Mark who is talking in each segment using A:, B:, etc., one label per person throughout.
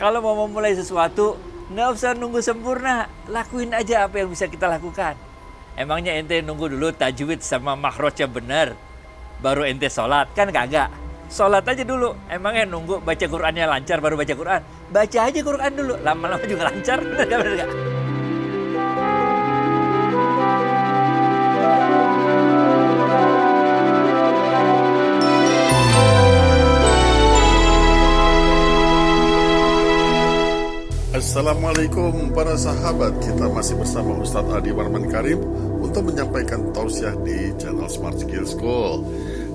A: Kalau mau memulai sesuatu, nggak usah nunggu sempurna. Lakuin aja apa yang bisa kita lakukan. Emangnya ente nunggu dulu tajwid sama makhrajnya benar, baru ente sholat? Kan kagak. Sholat aja dulu. Emangnya nunggu baca Qur'annya lancar baru baca Qur'an? Baca aja Qur'an dulu. Lama-lama juga lancar. Bener gak?
B: Assalamualaikum para sahabat, kita masih bersama Ustadz Adi Warman Karim untuk menyampaikan tausiah di channel Smart Skill School.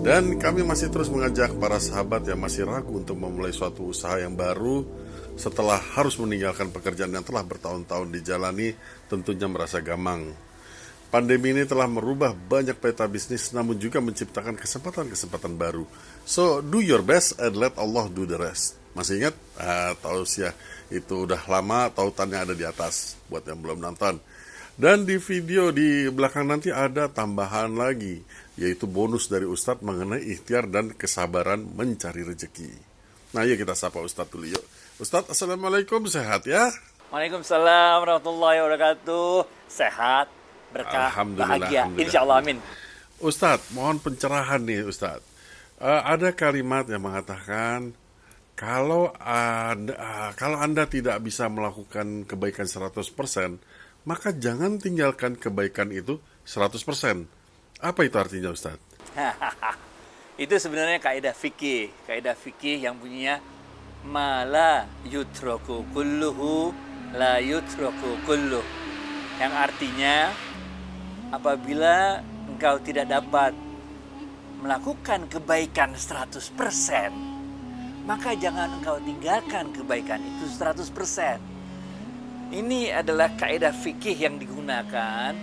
B: Dan kami masih terus mengajak para sahabat yang masih ragu untuk memulai suatu usaha yang baru setelah harus meninggalkan pekerjaan yang telah bertahun-tahun dijalani, tentunya merasa gamang. Pandemi ini telah merubah banyak peta bisnis namun juga menciptakan kesempatan-kesempatan baru. So, do your best and let Allah do the rest. Masih ingat? Tausiah itu udah lama, tautannya ada di atas buat yang belum nonton. Dan di video di belakang nanti ada tambahan lagi, yaitu bonus dari Ustadz mengenai ikhtiar dan kesabaran mencari rezeki. Nah, yuk kita sapa Ustadz dulu yuk. Ustadz, Assalamualaikum, sehat ya?
A: Waalaikumsalam warahmatullahi wabarakatuh. Sehat, berkah, bahagia. Insyaallah, amin.
B: Ustadz, mohon pencerahan nih Ustadz. Ada kalimat yang mengatakan kalau Anda tidak bisa melakukan kebaikan 100%, maka jangan tinggalkan kebaikan itu 100%. Apa itu artinya, Ustaz?
A: Itu sebenarnya kaidah fikih yang bunyinya mala yutraku kulluhu la yutraku kulluh. Yang artinya apabila engkau tidak dapat melakukan kebaikan 100%, maka jangan engkau tinggalkan kebaikan itu 100%. Ini adalah kaidah fikih yang digunakan,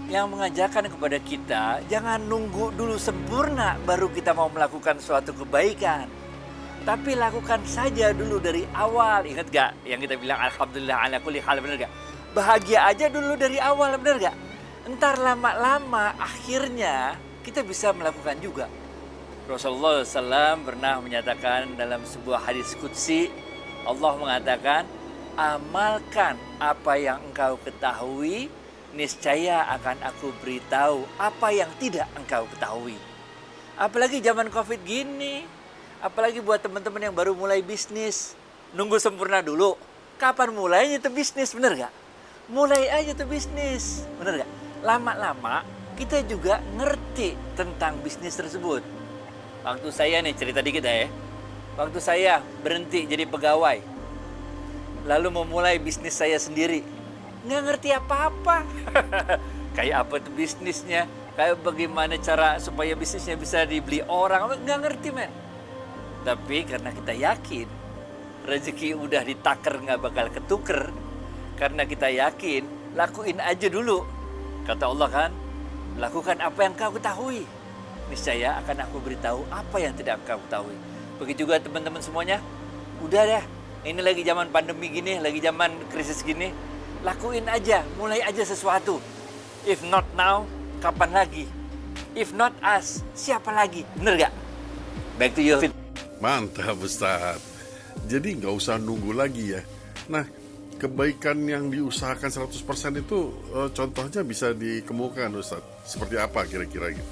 A: yang mengajarkan kepada kita jangan nunggu dulu sempurna baru kita mau melakukan suatu kebaikan. Tapi lakukan saja dulu dari awal. Ingat gak yang kita bilang alhamdulillah ala kulli hal, bener gak? Bahagia aja dulu dari awal, bener gak? Entar lama-lama akhirnya kita bisa melakukan juga. Rasulullah SAW pernah menyatakan dalam sebuah hadis qudsi, Allah mengatakan, amalkan apa yang engkau ketahui, niscaya akan aku beritahu apa yang tidak engkau ketahui. Apalagi zaman COVID gini, apalagi buat teman-teman yang baru mulai bisnis, nunggu sempurna dulu. Kapan mulainya tuh bisnis, bener gak? Mulai aja tuh bisnis, bener gak? Lama-lama kita juga ngerti tentang bisnis tersebut. Waktu saya nih, cerita dikit ya. Waktu saya berhenti jadi pegawai, lalu memulai bisnis saya sendiri, nggak ngerti apa-apa. Kayak apa tuh bisnisnya, kayak bagaimana cara supaya bisnisnya bisa dibeli orang, nggak ngerti men. Tapi karena kita yakin rezeki udah ditaker nggak bakal ketuker, karena kita yakin, lakuin aja dulu. Kata Allah kan, lakukan apa yang kau ketahui, niscaya akan aku beritahu apa yang tidak engkau ketahui. Begitu juga teman-teman semuanya. Udah deh, ini lagi zaman pandemi gini, lagi zaman krisis gini, lakuin aja, mulai aja sesuatu. If not now, kapan lagi? If not us, siapa lagi? Bener gak? Back to you, Fit.
B: Mantap, Ustaz. Jadi nggak usah nunggu lagi ya. Nah, kebaikan yang diusahakan 100% itu contohnya bisa dikemukakan, Ustaz. Seperti apa kira-kira gitu?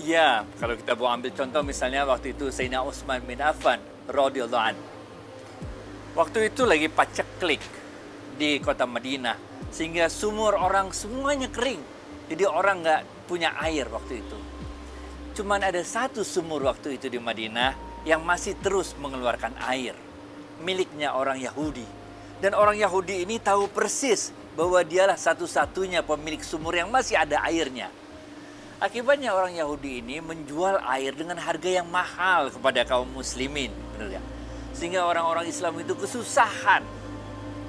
A: Ya, kalau kita mau ambil contoh misalnya waktu itu Sayyidina Utsman bin Affan radhiyallahu anhu. Waktu itu lagi paceklik di kota Madinah, sehingga sumur orang semuanya kering. Jadi orang nggak punya air waktu itu. Cuman ada satu sumur waktu itu di Madinah yang masih terus mengeluarkan air, miliknya orang Yahudi. Dan orang Yahudi ini tahu persis bahwa dialah satu-satunya pemilik sumur yang masih ada airnya. Akibatnya orang Yahudi ini menjual air dengan harga yang mahal kepada kaum muslimin, benar ya? Sehingga orang-orang Islam itu kesusahan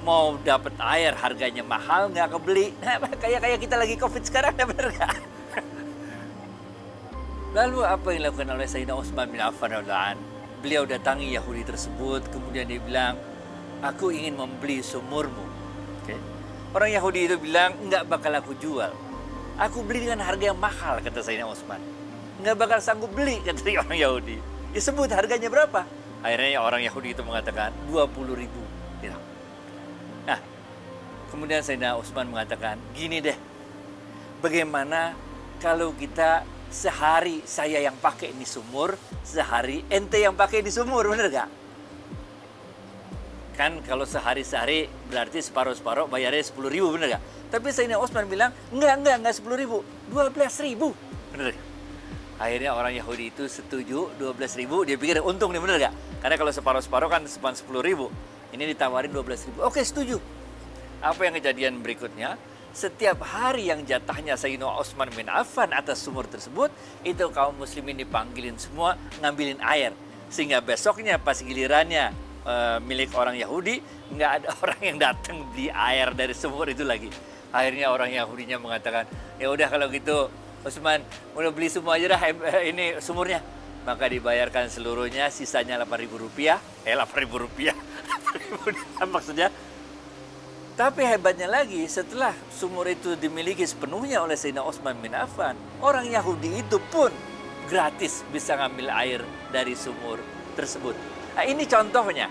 A: mau dapat air, harganya mahal nggak kebeli. Kayak kita lagi COVID sekarang, benar nggak? Lalu apa yang dilakukan oleh Sayyidina Utsman bin Affan radhiyallahu anhu? Beliau datangi Yahudi tersebut, kemudian dia bilang, aku ingin membeli sumurmu. Okay. Orang Yahudi itu bilang, nggak bakal aku jual. Aku beli dengan harga yang mahal, kata Sayyidina Utsman. Nggak bakal sanggup beli, kata orang Yahudi. Disebut harganya berapa? Akhirnya orang Yahudi itu mengatakan 20.000 dirham. Nah, kemudian Sayyidina Utsman mengatakan, gini deh, bagaimana kalau kita sehari saya yang pakai ini sumur, sehari ente yang pakai di sumur, bener gak? Kan kalau sehari-sehari berarti separuh-separuh bayarnya 10.000, bener gak? Tapi Sayyidina Utsman bilang, enggak 10.000, 12.000, bener gak? Akhirnya orang Yahudi itu setuju 12.000, dia pikir untung nih, bener gak? Karena kalau separuh-separuh kan 10.000, ini ditawarin 12.000, oke setuju. Apa yang kejadian berikutnya? Setiap hari yang jatahnya Sayyidina Utsman bin Affan atas sumur tersebut, itu kaum muslimin dipanggilin semua ngambilin air. Sehingga besoknya pas gilirannya milik orang Yahudi, nggak ada orang yang datang beli air dari sumur itu lagi. Akhirnya orang Yahudinya mengatakan, ya udah kalau gitu Utsman, udah beli semua aja dah ini sumurnya. Maka dibayarkan seluruhnya, sisanya 8.000 rupiah. 8.000 rupiah. 8.000 dirham maksudnya. Tapi hebatnya lagi, setelah sumur itu dimiliki sepenuhnya oleh Sayyidina Utsman bin Affan, orang Yahudi itu pun gratis bisa ngambil air dari sumur tersebut. Nah, ini contohnya.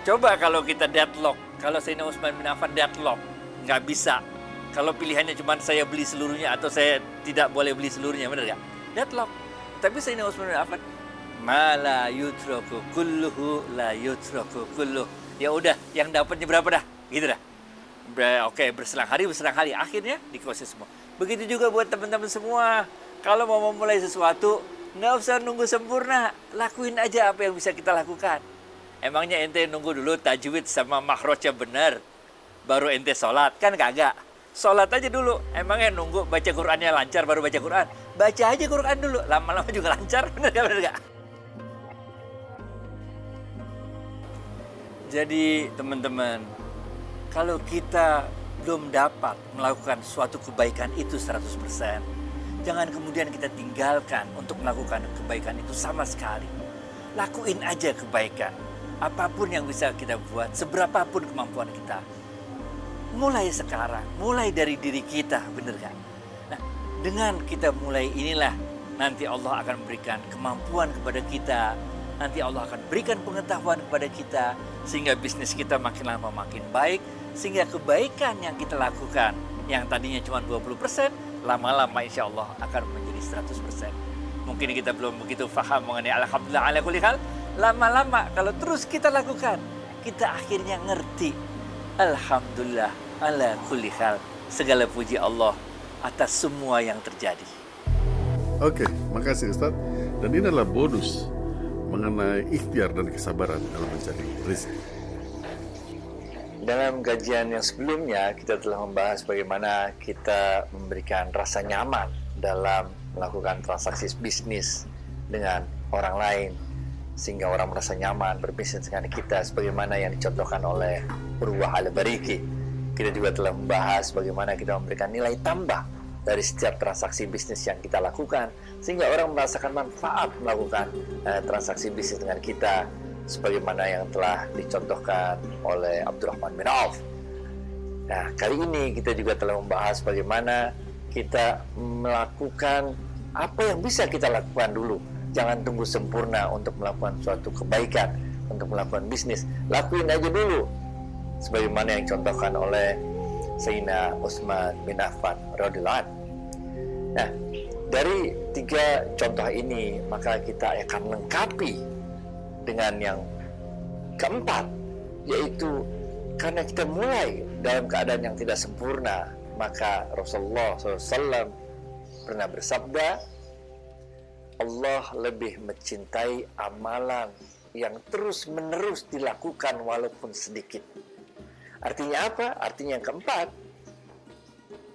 A: Coba kalau kita deadlock, kalau Sayyidina Utsman bin Affan deadlock, nggak bisa. Kalau pilihannya cuma saya beli seluruhnya atau saya tidak boleh beli seluruhnya, benar nggak? Deadlock. Tapi Sayyidina Utsman bin Affan, ma la yutraku kulluhu la yutraku kulluh. Ya udah, yang dapatnya berapa dah? Gitu dah. Oke, berselang hari, akhirnya dikuasai semua. Begitu juga buat teman-teman semua. Kalau mau memulai sesuatu, nggak usah nunggu sempurna. Lakuin aja apa yang bisa kita lakukan. Emangnya ente nunggu dulu tajwid sama makhrajnya benar, baru ente sholat? Kan kagak. Sholat aja dulu. Emangnya nunggu baca Qur'annya lancar baru baca Qur'an? Baca aja Qur'an dulu. Lama-lama juga lancar. Bener gak? Jadi teman-teman, kalau kita belum dapat melakukan suatu kebaikan itu 100%, jangan kemudian kita tinggalkan untuk melakukan kebaikan itu sama sekali. Lakuin aja kebaikan. Apapun yang bisa kita buat, seberapapun kemampuan kita. Mulai sekarang, mulai dari diri kita, bener kan? Nah, dengan kita mulai inilah, nanti Allah akan berikan kemampuan kepada kita. Nanti Allah akan berikan pengetahuan kepada kita, sehingga bisnis kita makin lama makin baik, sehingga kebaikan yang kita lakukan, yang tadinya cuma 20%, lama-lama insya Allah akan menjadi 100%. Mungkin kita belum begitu paham mengenai alhamdulillah ala kulli hal. Lama-lama kalau terus kita lakukan, kita akhirnya ngerti. Alhamdulillah ala kulli hal. Segala puji Allah atas semua yang terjadi.
B: Oke, makasih Ustadz. Dan ini adalah bonus mengenai ikhtiar dan kesabaran dalam mencari rezeki.
A: Dalam kajian yang sebelumnya, kita telah membahas bagaimana kita memberikan rasa nyaman dalam melakukan transaksi bisnis dengan orang lain, sehingga orang merasa nyaman berbisnis dengan kita, sebagaimana yang dicontohkan oleh Urwah al-Bariki. Kita juga telah membahas bagaimana kita memberikan nilai tambah dari setiap transaksi bisnis yang kita lakukan, sehingga orang merasakan manfaat melakukan transaksi bisnis dengan kita, sebagaimana yang telah dicontohkan oleh Abdurrahman bin Auf. Nah, kali ini kita juga telah membahas bagaimana kita melakukan apa yang bisa kita lakukan dulu. Jangan tunggu sempurna untuk melakukan suatu kebaikan, untuk melakukan bisnis. Lakuin aja dulu, sebagaimana yang dicontohkan oleh Sayyidina Utsman bin Affan radhiyallahu anhu. Nah, dari 3 contoh ini, maka kita akan lengkapi dengan yang keempat, yaitu karena kita mulai dalam keadaan yang tidak sempurna, maka Rasulullah SAW pernah bersabda, Allah lebih mencintai amalan yang terus-menerus dilakukan walaupun sedikit. Artinya apa? Artinya yang keempat,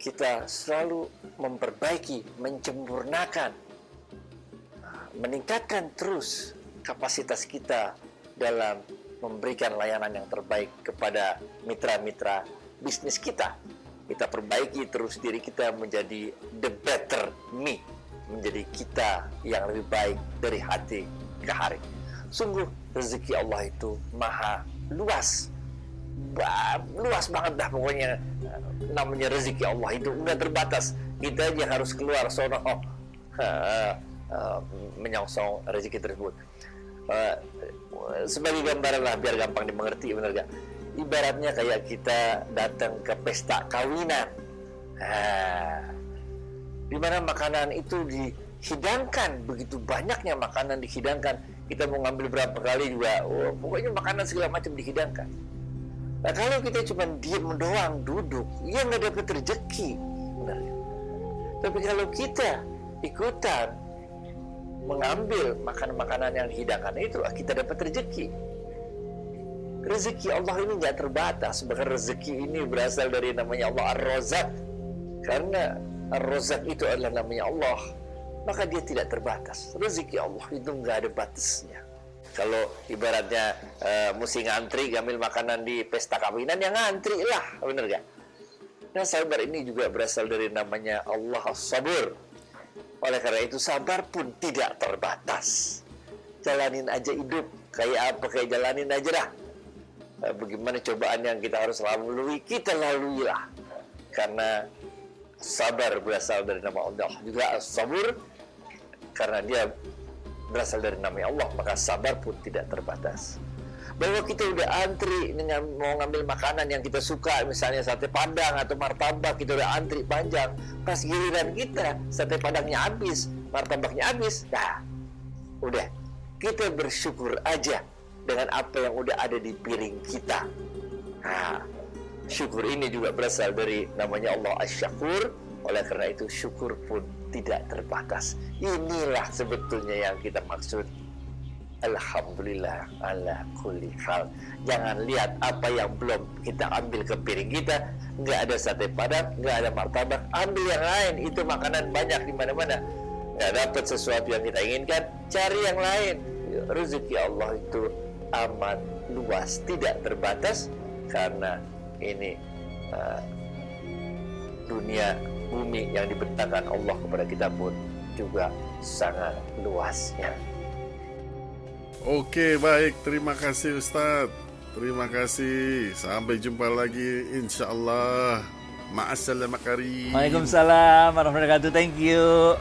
A: kita selalu memperbaiki, menyempurnakan, meningkatkan terus kapasitas kita dalam memberikan layanan yang terbaik kepada mitra-mitra bisnis kita. Kita perbaiki terus diri kita menjadi the better me, menjadi kita yang lebih baik dari hati ke hari. Sungguh rezeki Allah itu maha luas. Luas banget dah pokoknya. Namanya rezeki Allah itu nggak terbatas. Kita aja harus keluar sono menyongsong rezeki tersebut.
C: Eh, sebagai gambaran lah biar gampang dimengerti, benar gak? Ibaratnya kayak kita datang ke pesta kawinan, di mana makanan itu dihidangkan, begitu banyaknya makanan dihidangkan, kita mau ngambil berapa kali juga, pokoknya makanan segala macam dihidangkan. Nah kalau kita cuma diem doang, duduk, ya nggak dapat rezeki, benar gak? Tapi kalau kita ikutan mengambil makanan-makanan yang dihidangkan itu, kita dapat rezeki. Rezeki Allah ini nggak terbatas. Bahkan rezeki ini berasal dari namanya Allah Ar-Razzaq. Karena Ar-Razzaq itu adalah namanya Allah, maka dia tidak terbatas. Rezeki Allah itu nggak ada batasnya. Kalau ibaratnya mesti ngantri ngambil makanan di pesta kawinan, ya ngantri lah, bener gak? Nah sabar ini juga berasal dari namanya Allah As-Sabur. Oleh karena itu sabar pun tidak terbatas. Jalanin aja hidup, kayak apa kayak jalanin aja dah. Bagaimana cobaan yang kita harus lalui, kita laluilah. Karena sabar berasal dari nama Allah. Juga As-Sabur, karena dia berasal dari nama Allah, maka sabar pun tidak terbatas. Bahwa kita udah antri dengan mau ngambil makanan yang kita suka, misalnya sate padang atau martabak, kita udah antri panjang. Pas giliran kita, sate padangnya habis, martabaknya habis, nah udah, kita bersyukur aja dengan apa yang udah ada di piring kita. Nah, syukur ini juga berasal dari namanya Allah Asy-Syakur. Oleh karena itu syukur pun tidak terbatas. Inilah sebetulnya yang kita maksud Alhamdulillah ala kulli hal. Jangan lihat apa yang belum kita ambil ke piring kita. Nggak ada sate padang, nggak ada martabak, ambil yang lain. Itu makanan banyak di mana-mana. Nggak dapat sesuatu yang kita inginkan, cari yang lain. Rezeki Allah itu amat luas, tidak terbatas. Karena ini dunia bumi yang dibentangkan Allah kepada kita pun juga sangat luasnya.
B: Oke, baik. Terima kasih Ustadz. Terima kasih. Sampai jumpa lagi insya Allah. Ma'assalam karim.
A: Waalaikumsalam warahmatullahi wabarakatuh. Thank you.